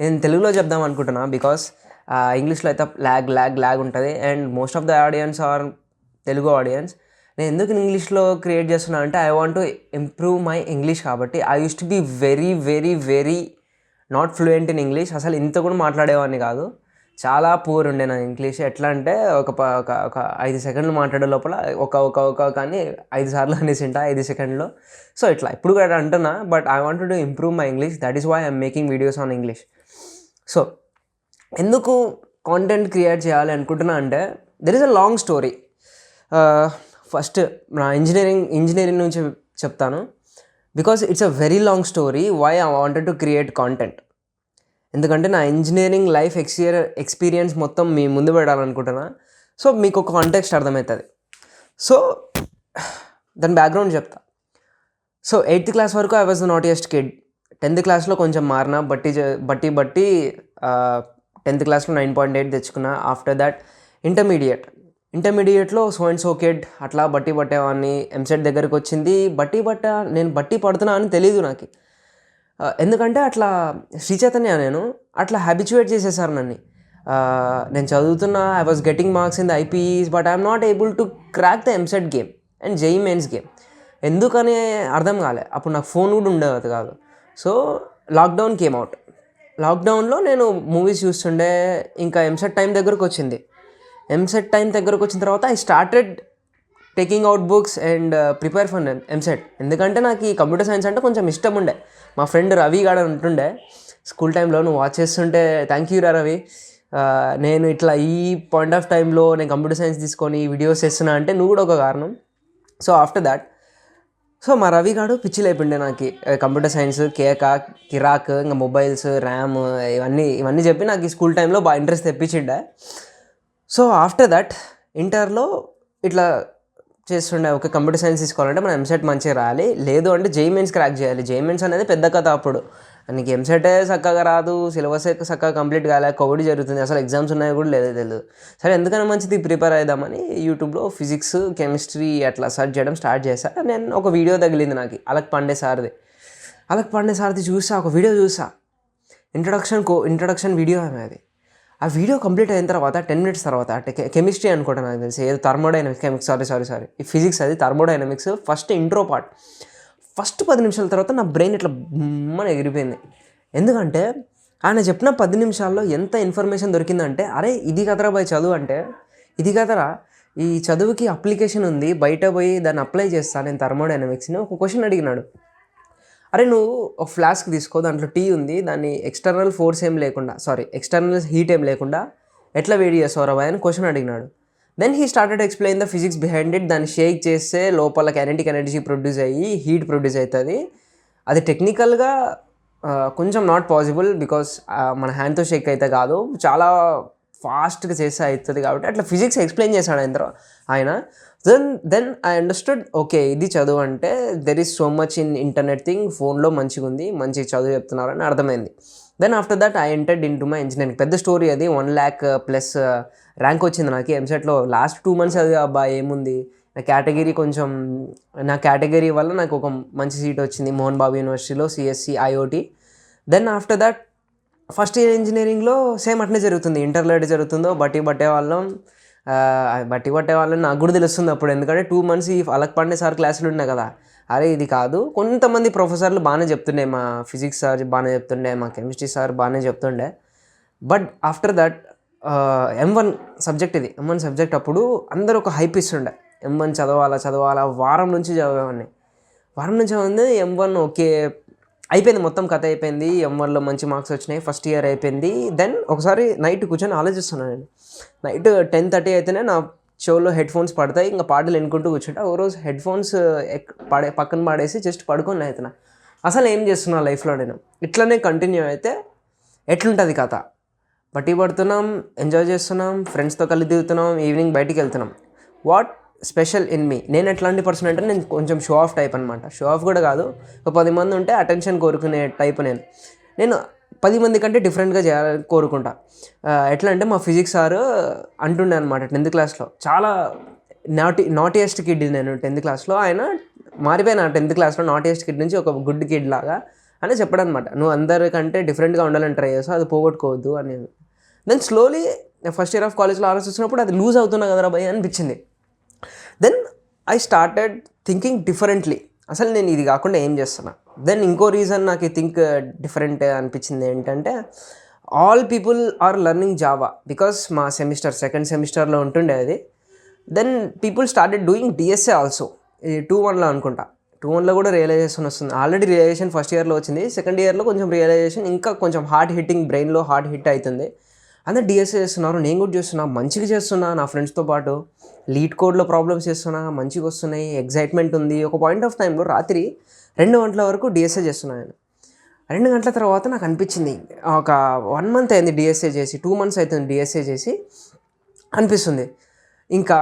నేను తెలుగులో చెప్దాం అనుకుంటున్నా బికాస్ ఇంగ్లీష్లో అయితే ల్యాగ్ ఉంటుంది and most of the audience are Telugu audience. నేను ఎందుకు ఇంగ్లీష్లో క్రియేట్ చేస్తున్నా అంటే I want to improve my English. కాబట్టి I use to be very very very not fluent in English. అసలు ఇంత కూడా మాట్లాడేవాడిని కాదు, చాలా పూర్ ఉండే నా ఇంగ్లీష్. ఎట్లా అంటే ఒక 5 సెకండ్లు మాట్లాడే లోపల కానీ 5 సార్లు అనేసింటా 5 సెకండ్లో. సో ఇట్లా ఇప్పుడు కూడా అంటున్నా, but I want to improve my English. That is why I'm making videos on English. So ఎందుకు కాంటెంట్ క్రియేట్ చేయాలి అనుకుంటున్నా అంటే there is a long story. First నా ఇంజనీరింగ్ నుంచి చెప్తాను. Because it's a very long story why I wanted to create content. ఎందుకంటే నా engineering life experience మొత్తం మీ ముందు పెట్టాలనుకుంటున్నా. సో మీకు ఒక కాంటెక్స్ట్ అర్థమవుతుంది. సో దాని బ్యాక్గ్రౌండ్ చెప్తా. సో 8th క్లాస్ వరకు I was the naughtiest kid. 10th క్లాస్లో కొంచెం మారినా బట్టి 10th క్లాస్లో 9.8 తెచ్చుకున్నా. ఆఫ్టర్ దాట్ ఇంటర్మీడియట్లో సో అండ్ సో కిడ్ అట్లా పట్టేవాడిని. ఎంసెట్ దగ్గరికి వచ్చింది, నేను బట్టి పడుతున్నా అని తెలీదు నాకు. ఎందుకంటే అట్లా శ్రీ చైతన్య నేను అట్లా హ్యాబిచువేట్ చేసేసారు నన్ను. నేను చదువుతున్నా, I was getting marks in the IPEs, but I'm not able to crack the EAMCET game and JEE mains game. ఎందుకని అర్థం కాలే. అప్పుడు నాకు ఫోన్ కూడా ఉండేది కాదు. So lockdown came out. లాక్డౌన్లో నేను మూవీస్ చూస్తుండే. ఇంకా ఎంసెట్ టైం దగ్గరకు వచ్చింది. వచ్చిన తర్వాత I started taking out books and prepare for EAMCET. ఎందుకంటే నాకు ఈ కంప్యూటర్ సైన్స్ అంటే కొంచెం ఇష్టం ఉండే. మా ఫ్రెండ్ రవి గాడ ఉంటుండే స్కూల్ టైంలో. నువ్వు వాచ్ చేస్తుంటే థ్యాంక్ యూ రా రవి. నేను ఇట్లా ఈ పాయింట్ ఆఫ్ టైంలో నేను కంప్యూటర్ సైన్స్ తీసుకొని వీడియోస్ చేస్తున్నా అంటే నువ్వు కూడా ఒక కారణం. సో ఆఫ్టర్ దాట్ మా రవి గాడు పిచ్చి లేపిండే నాకు కంప్యూటర్ సైన్స్, కిరాక్, ఇంకా మొబైల్స్, ర్యామ్ ఇవన్నీ చెప్పి నాకు ఈ స్కూల్ టైంలో బాగా ఇంట్రెస్ట్ తెప్పించిండే. సో ఆఫ్టర్ దట్ ఇంటర్లో ఇట్లా చేస్తుండే, ఒక కంప్యూటర్ సైన్స్ తీసుకోవాలంటే మనం ఎంసెట్ మంచిగా రాయాలి, లేదు అంటే జేఈ మెయిన్స్ క్రాక్ చేయాలి. జేఈ మెయిన్స్ అనేది పెద్ద కథ. అప్పుడు నీకు ఎంసెటే చక్కగా రాదు, సిలబస్ చక్కగా కంప్లీట్ కాలే, కోవిడ్ జరుగుతుంది, అసలు ఎగ్జామ్స్ ఉన్నాయో కూడా తెలియదు. సరే ఎందుకైనా మంచిది ప్రిపేర్ అవుదామని యూట్యూబ్లో ఫిజిక్స్, కెమిస్ట్రీ అట్లా సెర్చ్ చేయడం స్టార్ట్ చేశాను. నేను ఒక వీడియో తగిలింది నాకు, అలక్ పాండే సార్ది చూసా. ఒక వీడియో చూసా, ఇంట్రడక్షన్ వీడియో అది. ఆ వీడియో కంప్లీట్ అయిన తర్వాత 10 minutes తర్వాత కెమిస్ట్రీ అనుకుంటా నాకు తెలిసి, ఏదో థర్మోడైనమిక్స్, సారీ ఈ ఫిజిక్స్, అది thermodynamics first intro part. First 10 నిమిషాల తర్వాత నా బ్రెయిన్ ఇట్లా బొమ్మని ఎగిరిపోయింది. ఎందుకంటే ఆయన చెప్పిన 10 నిమిషాల్లో ఎంత ఇన్ఫర్మేషన్ దొరికిందంటే, అరే ఇది కదరా బాయ్ చదువు అంటే, ఇది కదరా ఈ చదువుకి అప్లికేషన్ ఉంది, బయట పోయి దాన్ని అప్లై చేస్తాను నేను థర్మోడైనమిక్స్ని. ఒక క్వశ్చన్ అడిగినాడు, అరే నువ్వు ఒక ఫ్లాస్క్ తీసుకో, దాంట్లో టీ ఉంది, దాన్ని ఎక్స్టర్నల్ హీట్ ఏం లేకుండా ఎట్లా వేడి చేస్తావు బాయ్ అని క్వశ్చన్ అడిగినాడు. Then he started explain the physics behind it. దాన్ని షేక్ చేస్తే లోపల కైనెటిక్ ఎనర్జీ ప్రొడ్యూస్ అయ్యి హీట్ ప్రొడ్యూస్ అవుతుంది. అది టెక్నికల్గా కొంచెం నాట్ పాసిబుల్, బికాస్ మన హ్యాండ్తో షేక్ అయితే కాదు, చాలా ఫాస్ట్గా చేస్తే అవుతుంది. కాబట్టి అట్లా ఫిజిక్స్ ఎక్స్ప్లెయిన్ చేశాడు ఆయన. దెన్ ఐ అండర్స్టూడ్, ఓకే ఇది చదువు అంటే there is so much in internet thing, ఫోన్లో మంచిగా ఉంది, మంచి చదువు చెప్తున్నారు అని అర్థమైంది. Then after that I entered in to my engineering. పెద్ద స్టోరీ అది. 1 lakh ప్లస్ ర్యాంక్ వచ్చింది నాకు ఎంసెట్లో. లాస్ట్ 2 months అది అబ్బా ఏముంది, నా కేటగిరీ వల్ల నాకు ఒక మంచి సీట్ వచ్చింది మోహన్ బాబు యూనివర్సిటీలో, CSC IoT. Then after that first year ఇంజనీరింగ్లో సేమ్ అట్నే జరుగుతుంది. ఇంటర్లో ఎటు జరుగుతుందో బట్టి పట్టే వాళ్ళని నాకు కూడా తెలుస్తుంది అప్పుడు. ఎందుకంటే 2 months ఈ అలక్ పాండే సార్ క్లాసులు ఉన్నాయి కదా, అరే ఇది కాదు. కొంతమంది ప్రొఫెసర్లు బాగానే చెప్తుండే, మా ఫిజిక్స్ సార్ బాగానే చెప్తుండే, మా కెమిస్ట్రీ సార్ బాగానే చెప్తుండే. But after that M1 subject అప్పుడు అందరూ ఒక హైప్ ఇస్తుండే, M1 చదవాలా. వారం నుంచి చదివేవాడిని. M1 ఓకే అయిపోయింది, మొత్తం కథ అయిపోయింది. M1లో మంచి మార్క్స్ వచ్చినాయి, ఫస్ట్ ఇయర్ అయిపోయింది. దెన్ ఒకసారి నైట్ కూర్చొని ఆలోచిస్తున్నాను నేను. నైట్ 10:30 అయితేనే నా చెవులో హెడ్ ఫోన్స్ పడతాయి, ఇంకా పాటలు ఎన్నుకుంటూ కూర్చుంటా. ఓ రోజు హెడ్ ఫోన్స్ పక్కన పాడేసి జస్ట్ పడుకొని అవుతున్నా. అసలు ఏం చేస్తున్నా లైఫ్లో నేను. ఇట్లనే కంటిన్యూ అయితే ఎట్లుంటుంది కథ. పడుతున్నాం, ఎంజాయ్ చేస్తున్నాం, ఫ్రెండ్స్తో కలిసి తిరుగుతున్నాం, ఈవినింగ్ బయటికి వెళ్తున్నాం. వాట్ స్పెషల్ ఇన్ మీ, నేను ఎట్లాంటి పర్సన్ అంటే నేను కొంచెం షో ఆఫ్ టైప్ అనమాట. షో ఆఫ్ కూడా కాదు, ఒక 10 మంది ఉంటే అటెన్షన్ కోరుకునే టైప్. నేను 10 మంది కంటే డిఫరెంట్గా చేయాలని కోరుకుంటా. ఎట్లా అంటే మా ఫిజిక్స్ సార్ అంటుండే అనమాట 10th క్లాస్లో. చాలా నాటియెస్ట్ కిడ్ నేను 10th క్లాస్లో. ఆయన మారిపోయినా 10th క్లాస్లో నాటియెస్ట్ కిడ్ నుంచి ఒక గుడ్ కిడ్ లాగా. అని చెప్పాడు అనమాట. నువ్వు అందరికంటే డిఫరెంట్గా ఉండాలని ట్రై చేస్తావు, అది పోగొట్టుకోవద్దు అని. Then slowly first year of కాలేజ్లో ఆలోచిస్తున్నప్పుడు అది లూజ్ అవుతున్నా కదరా భయ్ అనిపించింది. Then I started thinking differently, అసలు నేను ఇది కాకుండా ఏం చేస్తున్నా. దెన్ ఇంకో రీజన్ నాకు థింక్ డిఫరెంట్ అనిపించింది ఏంటంటే, all people are learning Java because మా సెకండ్ సెమిస్టర్లో ఉంటుండే అది. Then people started doing DSA also, ఈ 2-1లో అనుకుంటా. 2-1లో కూడా రియలైజేషన్ వస్తుంది. ఆల్రెడీ రియలైజేషన్ ఫస్ట్ ఇయర్లో వచ్చింది, సెకండ్ ఇయర్లో కొంచెం రియలైజేషన్ ఇంకా కొంచెం హార్ట్ హిట్టింగ్, బ్రెయిన్లో హార్ట్ హిట్ అవుతుంది. అందరూ డిఎస్ఏ చేస్తున్నారు, నేను కూడా చేస్తున్నా, మంచిగా చేస్తున్నా. నా ఫ్రెండ్స్తో పాటు లీడ్ కోడ్లో ప్రాబ్లమ్స్ చేస్తున్నా, మంచిగా వస్తున్నాయి, ఎగ్జైట్మెంట్ ఉంది. ఒక పాయింట్ ఆఫ్ టైంలో రాత్రి 2 గంటల వరకు డిఎస్ఏ చేస్తున్నాను నేను. 2 గంటల తర్వాత నాకు అనిపించింది, ఒక 1 మంత్ అయింది డిఎస్ఏ చేసి, 2 months అవుతుంది డిఎస్ఏ చేసి అనిపిస్తుంది. ఇంకా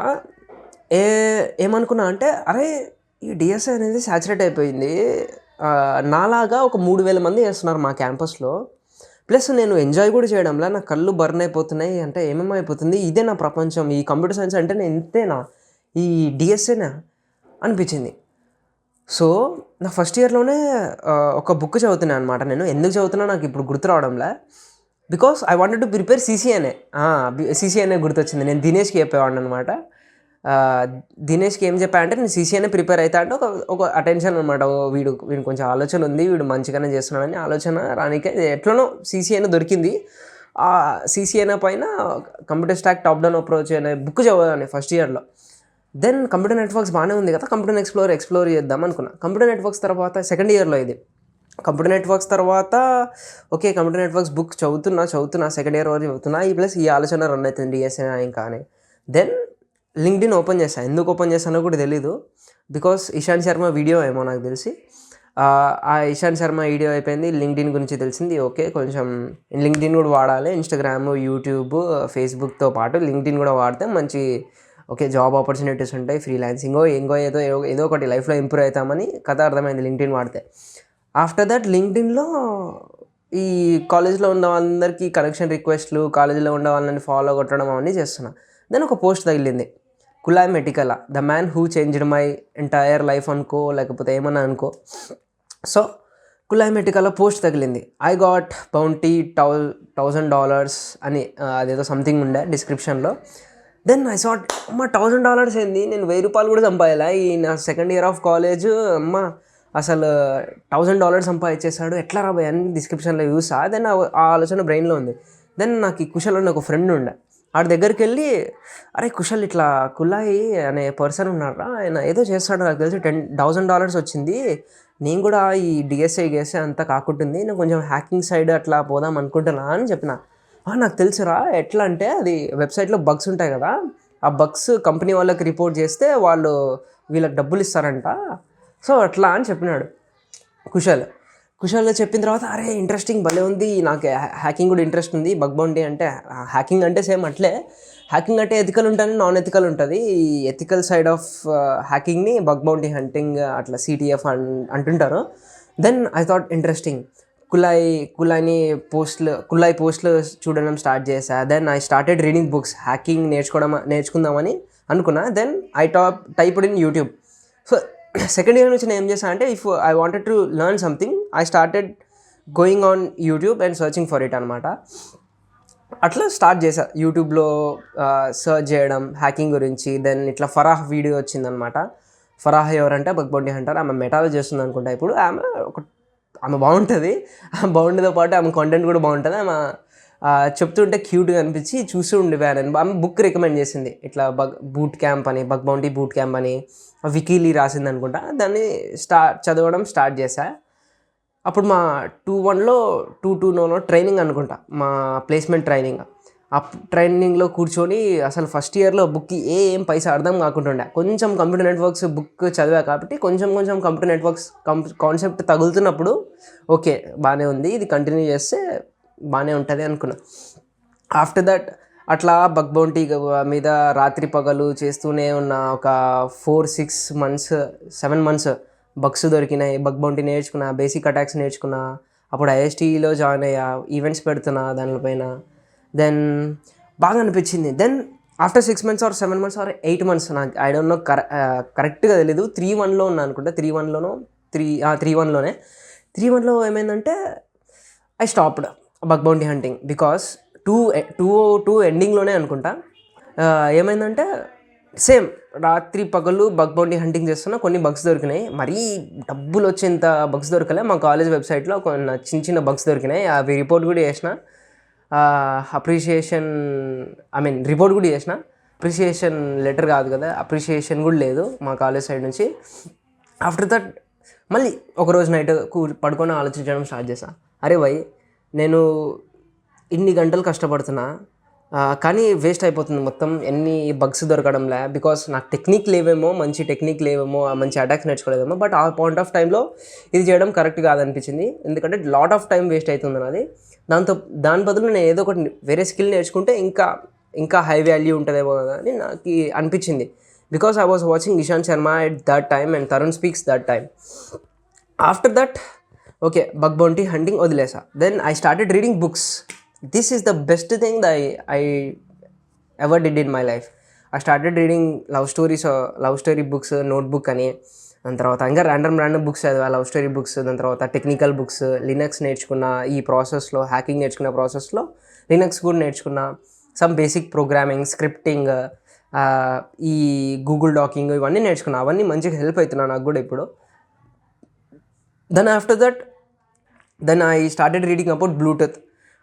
ఏమనుకున్నా అంటే, అరే ఈ డిఎస్ఏ అనేది సాచురేట్ అయిపోయింది, నాలాగా ఒక 3,000 మంది చేస్తున్నారు మా క్యాంపస్లో, ప్లస్ నేను ఎంజాయ్ కూడా చేయడంలా, నా కళ్ళు బర్న్ అయిపోతున్నాయి, అంటే ఏమేమైపోతుంది, ఇదే నా ప్రపంచం, ఈ కంప్యూటర్ సైన్స్ అంటే నేను ఇంతేనా, ఈ డిఎస్ఏనా అనిపించింది. సో నా ఫస్ట్ ఇయర్లోనే ఒక బుక్ చదువుతున్నాను అనమాట. నేను ఎందుకు చదువుతున్నా నాకు ఇప్పుడు గుర్తు రావడంలే, because I wanted to prepare CCNA గుర్తొచ్చింది. నేను దినేష్కి చెప్పేవాడిని అనమాట. దినేష్కి ఏం చెప్పా అంటే, నేను సిసిఎన్ఏ ప్రిపేర్ అవుతా అంటే ఒక అటెన్షన్ అనమాట. వీడు కొంచెం ఆలోచన ఉంది, వీడు మంచిగానే చేస్తున్నాడని ఆలోచన రానికే ఎట్లనో సిసిఎన్ఏ దొరికింది. ఆ సిసిఎన్ఏ పైన computer stock top down approach అనే బుక్ చదివాను ఫస్ట్ ఇయర్లో. దెన్ కంప్యూటర్ నెట్వర్క్స్ బాగానే ఉంది కదా, కంప్యూటర్ ఎక్స్ప్లోర్ చేద్దాం అనుకున్నా. కంప్యూటర్ నెట్వర్క్స్ తర్వాత సెకండ్ ఇయర్లో ఇది. కంప్యూటర్ నెట్వర్క్స్ తర్వాత ఓకే, కంప్యూటర్ నెట్వర్క్స్ బుక్ చదువుతున్నా సెకండ్ ఇయర్ వరకు చదువుతున్నా, ఈ ప్లస్ ఈ ఆలోచన రన్ అవుతుంది డిఎస్ఏ ఇంకా అని. దెన్ లింక్డ్ఇన్ ఓపెన్ చేశాను. ఎందుకు ఓపెన్ చేశానో కూడా తెలీదు, బికాస్ ఇషాంత్ శర్మ వీడియో ఏమో నాకు తెలిసి. ఆ ఇషాంత్ శర్మ వీడియో అయిపోయింది, లింక్డ్ఇన్ గురించి తెలిసింది. ఓకే, కొంచెం లింక్డ్ఇన్ కూడా వాడాలి, ఇన్స్టాగ్రామ్, యూట్యూబ్, ఫేస్బుక్తో పాటు లింక్డ్ఇన్ కూడా వాడితే మంచి ఓకే జాబ్ ఆపర్చునిటీస్ ఉంటాయి, ఫ్రీలాన్సింగో ఏదో ఒకటి లైఫ్లో ఇంప్రూవ్ అవుతామని కథ అర్థమైంది లింక్డ్ఇన్ వాడితే. ఆఫ్టర్ దట్ లింక్డ్ఇన్లో ఈ కాలేజ్లో ఉన్న వాళ్ళందరికీ కనెక్షన్ రిక్వెస్ట్లు, కాలేజీలో ఉన్న వాళ్ళని ఫాలో కొట్టడం అవన్నీ చేస్తున్నా. దెన్ ఒక పోస్ట్ తగిలింది, Kulai Metikala the man who changed my entire life అనుకో, లేకపోతే ఏమన్నా అనుకో. సో కులాయ్ మెటికలా పోస్ట్ తగిలింది, ఐ గాట్ బౌంటీ $1,000 అని అదేదో సంథింగ్ ఉండే డిస్క్రిప్షన్లో. దెన్ ఐ సాట్, అమ్మ $1,000 ఏంది, నేను ₹1,000 కూడా సంపాదిలా ఈ నా సెకండ్ ఇయర్ ఆఫ్ కాలేజ్, అమ్మ అసలు $1,000 సంపాదించేసాడు ఎట్లా రాబోయే అని డిస్క్రిప్షన్లో చూసా. దెన్ ఆ ఆలోచన బ్రెయిన్లో ఉంది. దెన్ నాకు ఈ కుశల్ అని ఒక ఫ్రెండ్ ఉండే, ఆడి దగ్గరికి వెళ్ళి, అరే కుశల్ ఇట్లా కులాయి అనే పర్సన్ ఉన్నారా, ఆయన ఏదో చేస్తాడు నాకు తెలిసి $10,000 వచ్చింది, నేను కూడా ఈ డిఎస్ఏ అంతా కాకుంటుంది, నేను కొంచెం హ్యాకింగ్ సైడ్ అట్లా పోదాం అనుకుంటున్నా అని చెప్పిన. నాకు తెలుసురా, ఎట్లా అంటే అది వెబ్సైట్లో బగ్స్ ఉంటాయి కదా, ఆ బగ్స్ కంపెనీ వాళ్ళకి రిపోర్ట్ చేస్తే వాళ్ళు వీళ్ళకి డబ్బులు ఇస్తారంట, సో అట్లా అని చెప్పినాడు కుశల్ చెప్పిన తర్వాత, అరే ఇంట్రెస్టింగ్ భలే ఉంది, నాకు హ్యాకింగ్ కూడా ఇంట్రెస్ట్ ఉంది. బగ్ బౌంటీ అంటే హ్యాకింగ్ అంటే సేమ్ అట్లే, హ్యాకింగ్ అంటే ఎథికల్ ఉంటుంది, నాన్ ఎథికల్ ఉంటుంది. ఈ ఎథికల్ సైడ్ ఆఫ్ హ్యాకింగ్ని బగ్ బౌంటీ హంటింగ్ అట్లా సిటిఎఫ్ అంటుంటారు. Then I thought interesting, Kulai పోస్ట్లు చూడడం స్టార్ట్ చేశా. Then I started reading books, hacking నేర్చుకుందామని అనుకున్నా. Then I typed in YouTube. So second year నుంచి నేను ఏం చేశాను అంటే, if I wanted to learn something, I started going on YouTube and searching for it అనమాట. అట్లా స్టార్ట్ చేశా యూట్యూబ్లో సర్చ్ చేయడం హ్యాకింగ్ గురించి. దెన్ ఇట్లా ఫరాహ్ వీడియో వచ్చిందనమాట. ఫరాహ్ ఎవరంటే బగ్ బౌంటీ హంటర్, ఆమె మెటాలో చేస్తుంది అనుకుంటా ఇప్పుడు. ఆమె బాగుంటుంది, ఆమె బాగుండేతో పాటు ఆమె కంటెంట్ కూడా బాగుంటుంది. ఆమె చెప్తుంటే క్యూట్గా అనిపించి చూస్తూ ఉండిపోయాను. ఆమె బుక్ రికమెండ్ చేసింది, ఇట్లా బగ్ బౌంటీ బూట్ క్యాంప్ అని వికీలీ రాసింది అనుకుంటా. దాన్ని చదవడం స్టార్ట్ చేశా. అప్పుడు మా 2-1లో ట్రైనింగ్ అనుకుంటా, మా ప్లేస్మెంట్ ట్రైనింగ్. ఆ ట్రైనింగ్లో కూర్చొని అసలు ఫస్ట్ ఇయర్లో బుక్కి ఏం పైసా అర్థం కాకుంటుండే. కొంచెం కంప్యూటర్ నెట్వర్క్స్ బుక్ చదివా కాబట్టి కొంచెం కంప్యూటర్ నెట్వర్క్స్ కాన్సెప్ట్ తగులుతున్నప్పుడు ఓకే బాగానే ఉంది, ఇది కంటిన్యూ చేస్తే బాగానే ఉంటుంది అనుకున్నా. ఆఫ్టర్ దట్ అట్లా బగ్ బౌంటీ మీద రాత్రి పగలు చేస్తూనే ఉన్న ఒక 7 months బగ్స్ దొరికినాయి, బగ్ బౌంటీ నేర్చుకున్నా, బేసిక్ అటాక్స్ నేర్చుకున్నా. అప్పుడు ఐఎస్టీలో జాయిన్ అయ్యా, ఈవెంట్స్ పెడుతున్నా దానిపైన. దెన్ బాగా అనిపించింది. Then after 6 months or 7 months or 8 months, నాకు ఐ డోంట్ నో కరెక్ట్గా తెలీదు, 3-1లో ఉన్నా అనుకుంటా. 3-1లోనే 3 మంత్లో ఏమైందంటే I stopped bug bounty hunting because two ఎండింగ్లోనే అనుకుంటా. ఏమైందంటే సేమ్ రాత్రి పగలు బగ్ బౌంటీ హంటింగ్ చేస్తున్నా, కొన్ని బగ్స్ దొరికినాయి. మరీ డబ్బులు వచ్చేంత బగ్స్ దొరకలే. మా కాలేజ్ వెబ్సైట్లో కొన్ని చిన్న చిన్న బగ్స్ దొరికినాయి. అవి రిపోర్ట్ కూడా చేసిన. అప్రిషియేషన్ రిపోర్ట్ కూడా చేసిన. అప్రిషియేషన్ లెటర్ కాదు కదా, అప్రిషియేషన్ కూడా లేదు మా కాలేజ్ సైడ్ నుంచి. ఆఫ్టర్ దట్ మళ్ళీ ఒకరోజు నైట్ పడుకొని ఆలోచించడం స్టార్ట్ చేశాను. అరే భయ్, నేను ఇన్ని గంటలు కష్టపడుతున్నా కానీ వేస్ట్ అయిపోతుంది మొత్తం, ఎన్ని బగ్స్ దొరకడంలే. బికాస్ నాకు టెక్నిక్ లేవేమో, మంచి అటాక్స్ నేర్చుకోలేదేమో. బట్ ఆ పాయింట్ ఆఫ్ టైంలో ఇది చేయడం కరెక్ట్ కాదనిపించింది. ఎందుకంటే లాట్ ఆఫ్ టైం వేస్ట్ అవుతుంది నాది. దాని బదులు నేను ఏదో ఒకటి వేరే స్కిల్ నేర్చుకుంటే ఇంకా హై వాల్యూ ఉంటుందేమో అని నాకు అనిపించింది. Because I was watching Ishant Sharma at that time and Tarun speaks that time. After that okay, bug bounty hunting వదిలేసా. Then I started reading books. This is the best thing that I ever did in my life. I started reading love story books, Notebook అని. దాని తర్వాత ఇంకా random books చదివా, love story books. దాని తర్వాత technical books, Linux నేర్చుకున్న. ఈ ప్రాసెస్లో హ్యాకింగ్ నేర్చుకున్న ప్రాసెస్లో లినక్స్ కూడా నేర్చుకున్న. సమ్ బేసిక్ ప్రోగ్రామింగ్, స్క్రిప్టింగ్, ఈ గూగుల్ డాకింగ్ ఇవన్నీ నేర్చుకున్నా. అవన్నీ మంచిగా హెల్ప్ అవుతున్నాయి నాకు కూడా ఇప్పుడు. Then after that I started reading about Bluetooth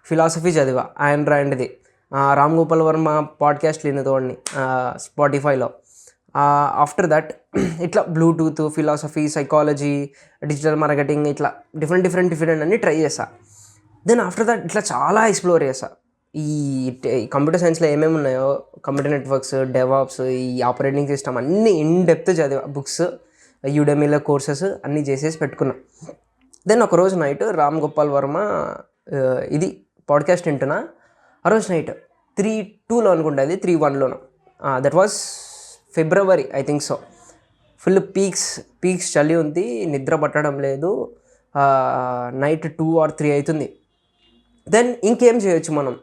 philosophy చదివా. ఆండ్రాయిడ్ది రామ్ గోపాల్ వర్మ పాడ్కాస్ట్ వినేతోడిని స్పాటిఫైలో. ఆఫ్టర్ దట్ ఇట్లా Bluetooth, philosophy, psychology, digital marketing, ఇట్లా డిఫరెంట్ అన్ని ట్రై చేసా. దెన్ ఆఫ్టర్ దట్ ఇట్లా చాలా ఎక్స్ప్లోర్ చేసా. ఈ కంప్యూటర్ సైన్స్లో ఏమేమి ఉన్నాయో, కంప్యూటర్ నెట్వర్క్స్, డెవాప్స్, ఈ ఆపరేటింగ్ సిస్టమ్ అన్నీ ఇన్ డెప్త్ చదివా. బుక్స్, యూడెమీలో కోర్సెస్ అన్నీ చేసేసి పెట్టుకున్నా. దెన్ ఒకరోజు నైట్ రామ్ గోపాల్ వర్మ ఇది పాడ్కాస్ట్ వింటున్నా. ఆ రోజు నైట్ 3:02 అనుకుంటా, అది 3:01 that was February I think so. Full peaks చలి ఉంది, నిద్ర పట్టడం లేదు. నైట్ 2 or 3 అవుతుంది. దెన్ ఇంకేం చేయొచ్చు మనం.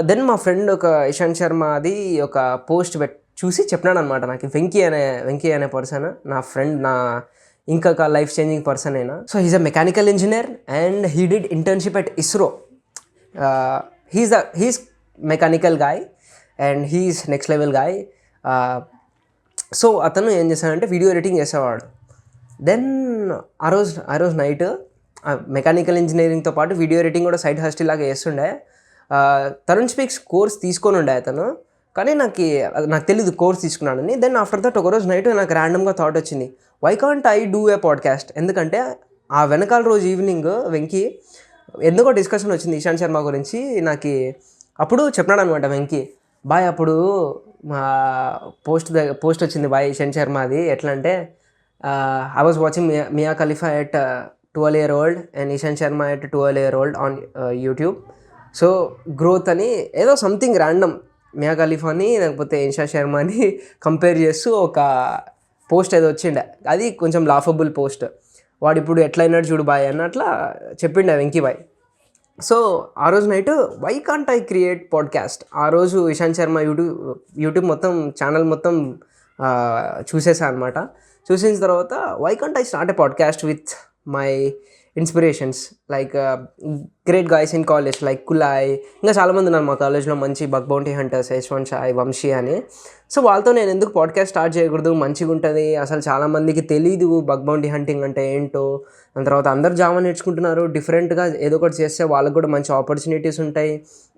దెన్ మా ఫ్రెండ్ ఒక ఇషాంత్ శర్మ అది ఒక పోస్ట్ చూసి చెప్పినాడు అనమాట నాకు. వెంకీ అనే పర్సన్ నా ఫ్రెండ్, నా ఇంకా లైఫ్ చేంజింగ్ పర్సన్ అయినా. So he's a mechanical engineer and he did internship at ISRO. He's mechanical guy and he's next level guy. So అతను ఏం చేశాడంటే వీడియో ఎడిటింగ్ చేసేవాడు. దెన్ ఆ రోజు నైట్ మెకానికల్ ఇంజనీరింగ్తో పాటు వీడియో ఎడిటింగ్ కూడా సైడ్ హస్టిల్ లాగా చేస్తుండే. తరుణ్ స్పీక్స్ కోర్స్ తీసుకొని ఉండే అతను, కానీ నాకు తెలీదు కోర్స్ తీసుకున్నాడని. దెన్ ఆఫ్టర్ దట్ ఒకరోజు నైట్ నాకు ర్యాండమ్గా థాట్ వచ్చింది, why can't I do a podcast. ఎందుకంటే ఆ వెనకాల రోజు ఈవినింగ్ వెంకీ ఎందుకో డిస్కషన్ వచ్చింది ఇషాంత్ శర్మ గురించి. నాకు అప్పుడు చెప్పినాడు అనమాట వెంకీ, బాయ్ అప్పుడు మా పోస్ట్ వచ్చింది బాయ్ ఇషాంత్ శర్మ. అది ఎట్లా అంటే I was watching Mia Khalifa at 12 years old and Ishant Sharma at 12 years old on YouTube. So growth అని ఏదో సంథింగ్ ర్యాండమ్ మియా ఖలీఫాని లేకపోతే ఇషాంత్ శర్మని కంపేర్ చేస్తూ ఒక పోస్ట్ ఏదో వచ్చిండే. అది కొంచెం లాఫబుల్ పోస్ట్. వాడు ఇప్పుడు ఎట్లయినాడు చూడు బాయ్ అన్నట్లా చెప్పిండే వెంకీ బాయ్. సో ఆ రోజు night why can't I create podcast. ఆ రోజు ఇషాంత్ శర్మ యూట్యూబ్ మొత్తం ఛానల్ మొత్తం చూసేసా అనమాట. చూసిన తర్వాత why can't I start a podcast with my inspirations like great guys in college like Kulai, ఇంకా చాలామంది ఉన్నారు మా కాలేజ్లో మంచి bug bounty hunters, Yashwant Sai, Vamsi అని. సో వాళ్ళతో నేను ఎందుకు పాడ్కాస్ట్ స్టార్ట్ చేయకూడదు, మంచిగా ఉంటుంది. అసలు చాలామందికి తెలీదు బగ్ బౌంటీ హంటింగ్ అంటే ఏంటో. దాని తర్వాత అందరు జావా నేర్చుకుంటున్నారు. డిఫరెంట్గా ఏదో ఒకటి చేస్తే వాళ్ళకు కూడా మంచి ఆపర్చునిటీస్ ఉంటాయి,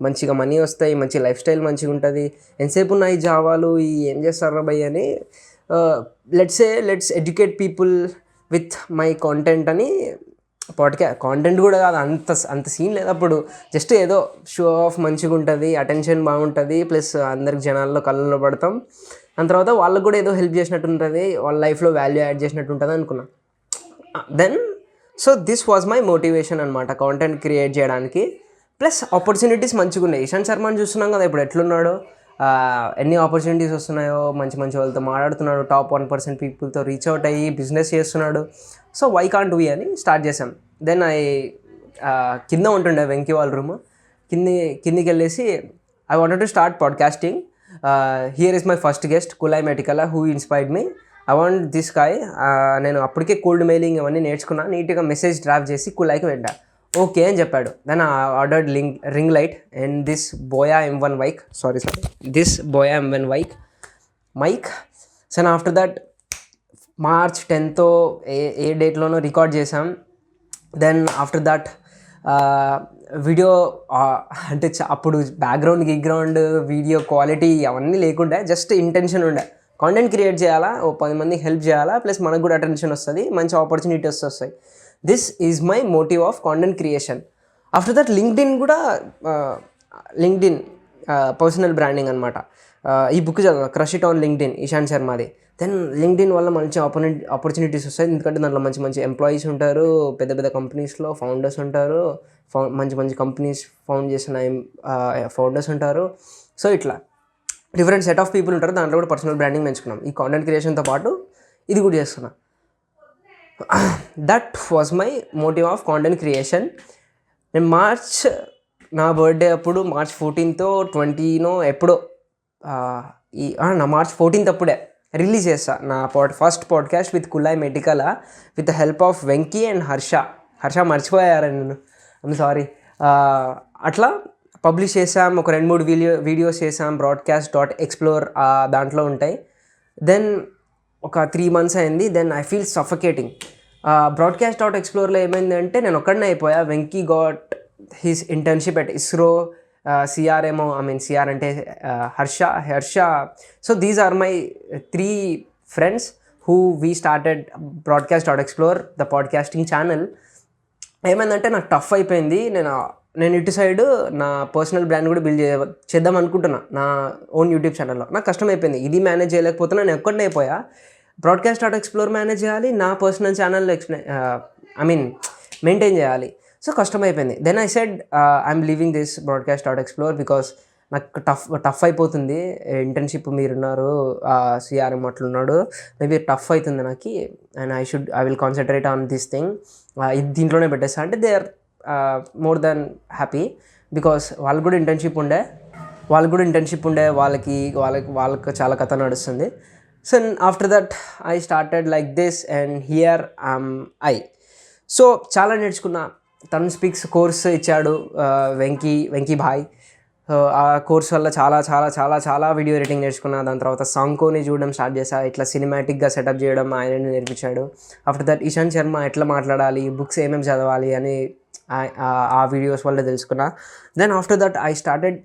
మంచిగా మనీ వస్తాయి, మంచి లైఫ్ స్టైల్ మంచిగా ఉంటుంది. ఎంతసేపు ఉన్నాయి జావాలు, ఏం చేస్తారు భయ్ అని. Let's educate people with my content అని కాంటెంట్ కూడా కాదు, అంత సీన్ లేదు అప్పుడు. జస్ట్ ఏదో షో ఆఫ్ మంచిగా ఉంటుంది, అటెన్షన్ బాగుంటుంది, ప్లస్ అందరికి జనాల్లో కళ్ళలో పడతాం. దాని తర్వాత వాళ్ళకు కూడా ఏదో హెల్ప్ చేసినట్టు ఉంటుంది, వాళ్ళ లైఫ్లో వాల్యూ యాడ్ చేసినట్టు ఉంటుంది అనుకున్నా. Then so this was my motivation అనమాట కాంటెంట్ క్రియేట్ చేయడానికి. ప్లస్ ఆపర్చునిటీస్ మంచిగా ఉన్నాయి. ఇషాంత్ శర్మని చూస్తున్నాం కదా ఇప్పుడు ఎట్లున్నాడో, ఎన్ని ఆపర్చునిటీస్ వస్తున్నాయో, మంచి వాళ్ళతో మాట్లాడుతున్నాడు, టాప్ 1% పీపుల్తో రీచ్ అవుట్ అయ్యి బిజినెస్ చేస్తున్నాడు. సో వై కాంట్ వీ అని స్టార్ట్ చేసాం. దెన్ కింద ఉంటుండే వెంకీ వాళ్ళ రూమ్, కిందికి వెళ్ళేసి I wanted to start podcasting. Here is my first guest Kulai Metikala who inspired me. I want this guy. నేను అప్పటికే కోల్డ్ మెయిలింగ్ అవన్నీ నేర్చుకున్నా, నీట్గా మెసేజ్ డ్రాఫ్ట్ చేసి కులాయికి పెట్టా. ఓకే అని చెప్పాడు. Then ordered ring light and this Boya M1 mic, this Boya M1 mic. So after that March 10th ఏ డేట్లోనో రికార్డ్ చేసాం. దెన్ ఆఫ్టర్ దట్ వీడియో అంటే అప్పుడు బ్యాక్గ్రౌండ్ వీడియో క్వాలిటీ అవన్నీ లేకుండే, జస్ట్ ఇంటెన్షన్ ఉండే కాంటెంట్ క్రియేట్ చేయాలా, 10 మందికి హెల్ప్ చేయాలా, ప్లస్ మనకు కూడా అటెన్షన్ వస్తుంది, మంచి ఆపర్చునిటీస్ వస్తాయి. This is my motive of content creation. After that LinkedIn కూడా, లింక్డ్ఇన్ పర్సనల్ బ్రాండింగ్ అనమాట. ఈ బుక్ చదివా, crush it on LinkedIn, Ishant శర్మది. దెన్ లింక్డ్ఇన్ వల్ల మంచి ఆపర్చునిటీస్ వస్తాయి, ఎందుకంటే దాంట్లో మంచి ఎంప్లాయీస్ ఉంటారు, పెద్ద కంపెనీస్లో ఫౌండర్స్ ఉంటారు, మంచి కంపెనీస్ ఫౌండ్ చేసిన ఫౌండర్స్ ఉంటారు. సో ఇట్లా డిఫరెంట్ సెట్ ఆఫ్ పీపుల్ ఉంటారు, దాంట్లో కూడా పర్సనల్ బ్రాండింగ్ పెంచుకున్నాం. ఈ కాంటెంట్ క్రియేషన్తో పాటు ఇది కూడా చేస్తున్నా. That was my motive of content creation. నేను నా బర్త్డే అప్పుడు March 14th 20 ఎప్పుడో, నా March 14th అప్పుడే రిలీజ్ చేస్తా నా first podcast with Kulai Metikala, with the help of Venky and Harsha మర్చిపోయారా నేను, ఐమ్ సారీ. అట్లా పబ్లిష్ చేసాం, ఒక 2-3 వీడియోస్ చేసాం, broadcast.explore దాంట్లో ఉంటాయి. దెన్ ఒక 3 months అయింది. Then I feel suffocating. broadcast.exploreలో ఏమైంది అంటే నేను ఒక్కడనే అయిపోయా. Venky got his internship at ISRO, CRMO, CR అంటే Harsha. So these are my 3 friends who we started broadcast.explore, the podcasting channel. ఏమైందంటే నాకు టఫ్ అయిపోయింది. నేను ఇటు సైడ్ నా పర్సనల్ బ్రాండ్ కూడా బిల్డ్ చేద్దాం అనుకుంటున్నా నా ఓన్ యూట్యూబ్ ఛానల్లో. నాకు కష్టం అయిపోయింది, ఇది మేనేజ్ చేయలేకపోతున్నా, నేను ఒక్కడనే అయిపోయా. broadcast.explore మేనేజ్ చేయాలి, నా పర్సనల్ ఛానల్లో మెయింటైన్ చేయాలి. సో కష్టమైపోయింది. Then I said I'm leaving this broadcast.explore because నాకు టఫ్ అయిపోతుంది. ఇంటర్న్షిప్ మీరున్నారు, సిఆర్ఎం అట్లున్నాడు, మేబీ టఫ్ అవుతుంది నాకు, and I will concentrate on this thing. ఇది దీంట్లోనే పెట్టేస్తా అంటే they are more than happy, because వాళ్ళకు కూడా ఇంటర్న్షిప్ ఉండే, వాళ్ళకి చాలా కథ నడుస్తుంది. So after that I started like this and here so చాలా నేర్చుకున్నా. తను స్పీక్స్ కోర్స్ ఇచ్చాడు వెంకీ భాయ్. సో ఆ కోర్స్ వల్ల చాలా చాలా చాలా చాలా వీడియో ఎడిటింగ్ నేర్చుకున్నా. దాని తర్వాత సాంగ్కోని చూడడం స్టార్ట్ చేశా, ఇట్లా సినిమాటిక్గా సెటప్ చేయడం ఆయన నేర్పించాడు. ఆఫ్టర్ దట్ ఇషాంత్ శర్మ ఎట్లా మాట్లాడాలి, బుక్స్ ఏమేమి చదవాలి అని ఆ వీడియోస్ వల్ల తెలుసుకున్నా. Then after that I started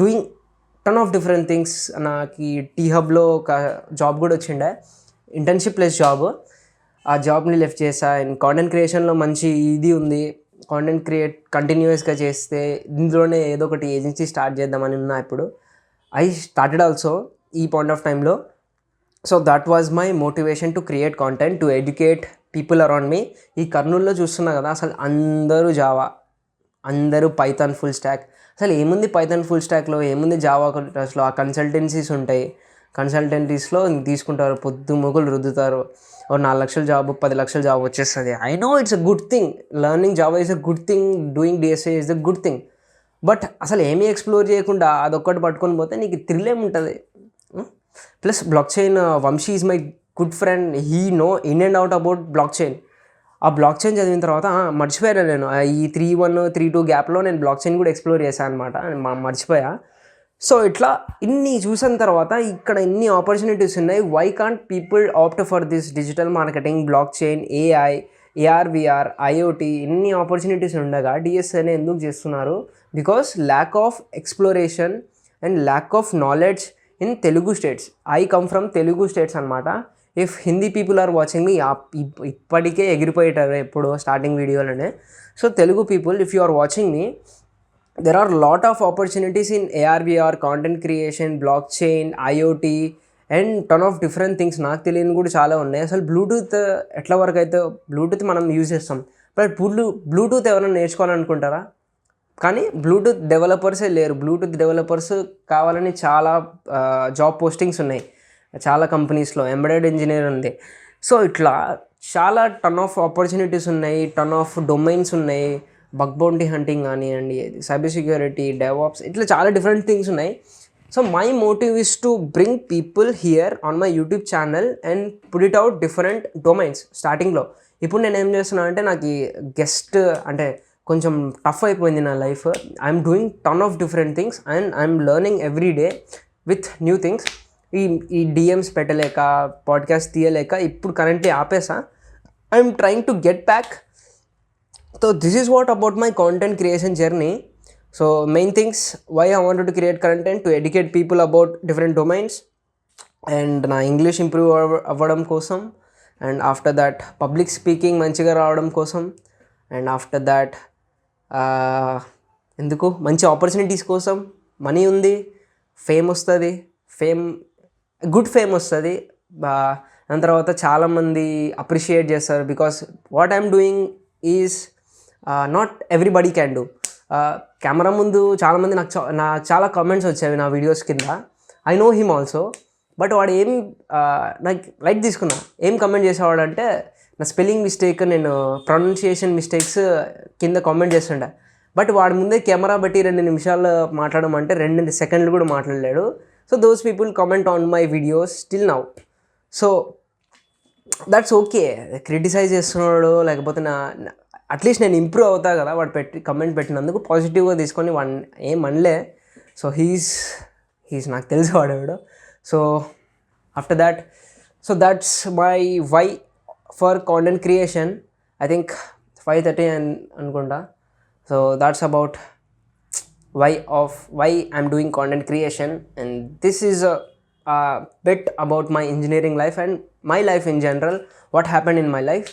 doing ton of different things. నాకు టీ హబ్లో ఒక జాబ్ కూడా వచ్చిండే, ఇంటర్న్షిప్ ప్లస్ జాబ్. ఆ జాబ్ని లెఫ్ట్ చేసా. అండ్ కాంటెంట్ క్రియేషన్లో మంచి ఇది ఉంది, కాంటెంట్ కంటిన్యూస్గా చేస్తే ఇందులోనే ఏదో ఒకటి ఏజెన్సీ స్టార్ట్ చేద్దామని ఉన్నా. ఇప్పుడు ఐ స్టార్టెడ్ ఆల్సో ఈ పాయింట్ ఆఫ్ టైంలో. So that was my motivation to create content, to educate people around me. ఈ కర్నూలులో చూస్తున్నా కదా, అసలు అందరూ జావా, అందరూ పైథాన్ ఫుల్ స్టాక్. అసలు ఏముంది పైథాన్ ఫుల్ స్టాక్లో, ఏముంది జావా క్లాస్లో? ఆ కన్సల్టెన్సీస్ ఉంటాయి, కన్సల్టెన్సీస్లో తీసుకుంటారు, మొగులు రుద్దుతారు, 4 లక్షల జాబ్, 10 లక్షల జాబ్ వచ్చేస్తుంది. I know it's a good thing, learning Java is a good thing, doing DSA is a good thing. But అసలు ఏమీ ఎక్స్ప్లోర్ చేయకుండా అదొక్కటి పట్టుకొని పోతే నీకు థ్రిల్ ఏముంటుంది? Plus blockchain, Vamshi is my good friend, he know in and out about blockchain. ఆ blockchain చదివిన తర్వాత మర్చిపోయాను నేను. ఈ 3.1, 3.2 గ్యాప్లో నేను బ్లాక్ చైన్ కూడా ఎక్స్ప్లోర్ చేశాను అనమాట, మర్చిపోయా. సో ఇట్లా ఇన్ని చూసిన తర్వాత ఇక్కడ ఇన్ని ఆపర్చునిటీస్ ఉన్నాయి. Why can't people opt for this digital marketing, blockchain, AI, AR VR, IoT, ఇన్ని ఆపర్చునిటీస్ ఉండగా డిఎస్ఏని ఎందుకు చేస్తున్నారు? Because lack of exploration and lack of knowledge in Telugu states. I come from Telugu states అనమాట. If Hindi people are watching me, ఇప్పటికే ఎగిరిపోయేటారు ఎప్పుడో starting వీడియోలోనే. So Telugu people, if you are watching me, there are lot of opportunities in ARVR, content creation, blockchain, IoT and ton of different things. నాకు తెలియని కూడా చాలా ఉన్నాయి. అసలు బ్లూటూత్ ఎట్లా వరకు అయితే, బ్లూటూత్ మనం యూజ్ చేస్తాం, బట్ బ్లూటూత్ ఎవరైనా నేర్చుకోవాలనుకుంటారా? కానీ బ్లూటూత్ డెవలపర్సే లేరు. బ్లూటూత్ డెవలపర్స్ కావాలని చాలా జాబ్ పోస్టింగ్స్ ఉన్నాయి చాలా కంపెనీస్లో, ఎంబెడెడ్ ఇంజనీర్ ఉంది. సో ఇట్లా చాలా టన్ ఆఫ్ ఆపర్చునిటీస్ ఉన్నాయి, టన్ ఆఫ్ డొమైన్స్ ఉన్నాయి. బగ్ బౌంటీ హంటింగ్ కానివ్వండి, సైబర్ సెక్యూరిటీ, డెవాప్స్, ఇట్లా చాలా డిఫరెంట్ థింగ్స్ ఉన్నాయి. So my motive is to bring people here on my YouTube channel and put it out different domains. స్టార్టింగ్లో ఇప్పుడు నేను ఏం చేస్తున్నా అంటే నాకు ఈ గెస్ట్ అంటే కొంచెం టఫ్ అయిపోయింది నా life. I'm doing ton of different things and I'm learning every day with new things. ఈ డిఎమ్స్ పెట్టలేక పాడ్కాస్ట్ తీయలేక ఇప్పుడు కరెంట్లీ ఆపేసా. I'm trying to get back. So this is what about my content creation journey. So main things why I wanted to create content to educate people about different domains and నా English improve అవ్వడం కోసం, and after that public speaking మంచిగా రావడం కోసం, and after that ఎందుకు మంచి opportunities కోసం. Money ఉంది, ఫేమ్ వస్తుంది, గుడ్ ఫేమ్ వస్తుంది. దాని తర్వాత చాలామంది అప్రిషియేట్ చేస్తారు because what I'm doing is not everybody can do. Camera ముందు చాలామంది నాకు చాలా కామెంట్స్ వచ్చేవి నా వీడియోస్ కింద. I know him also. But వాడు నాకు లైట్ తీసుకున్నా. ఏం కమెంట్ చేసేవాడు అంటే నా స్పెల్లింగ్ మిస్టేక్, నేను ప్రొనౌన్సియేషన్ మిస్టేక్స్ కింద కామెంట్ చేస్తుండే. బట్ వాడి ముందే కెమెరా బట్టి 2 నిమిషాలు మాట్లాడమంటే 2 సెకండ్లు కూడా మాట్లాడలేడు. So those people comment on my videos still now. So that's okay. Criticize చేస్తున్నాడు లేకపోతే అట్లీస్ట్ నేను ఇంప్రూవ్ అవుతా కదా వాడు కమెంట్ పెట్టినందుకు పాజిటివ్గా తీసుకొని వాడిని ఏం అనలే. సో హీస్ నాకు తెలిసి వాడేవాడు. So after that that's my why for content creation. I think 5:30 అనుకుంటా. So that's about why I'm doing content creation, and this is a bit about my engineering life and my life in general, what happened in my life.